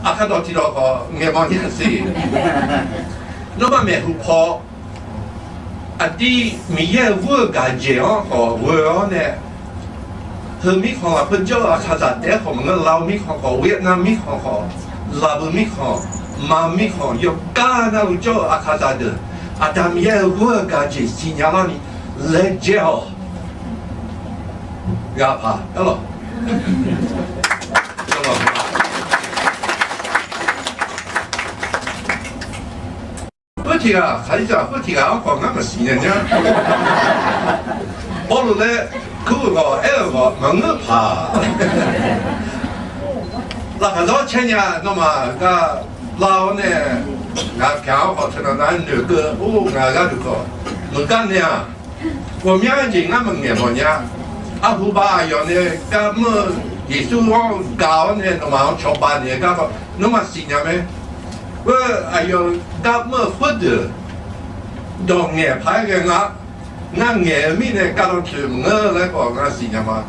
阿卡多提到个眼望眼视，那么没户跑，啊啲米也我感觉哦和我呢，和米看啊，本就阿卡扎的和我们老米看和越南米看和拉布米看。妈咪看有干那有叫阿卡扎的，阿达米也我感觉新疆那里来叫，呀怕，要了，要了。不提啊，还是不提啊，我讲那么新人家，我路来口个个门个怕，那很多钱呀，那么个。老呢，俺票好吃了，俺那个哦，俺那个，我干呢，我面前俺们眼么呀，阿胡巴有呢，干么耶稣往高呢，那么上班呢，干个那么新呀没？我哎呦，干么活的，当眼拍个俺眼面呢，干到去我那个俺新呀嘛。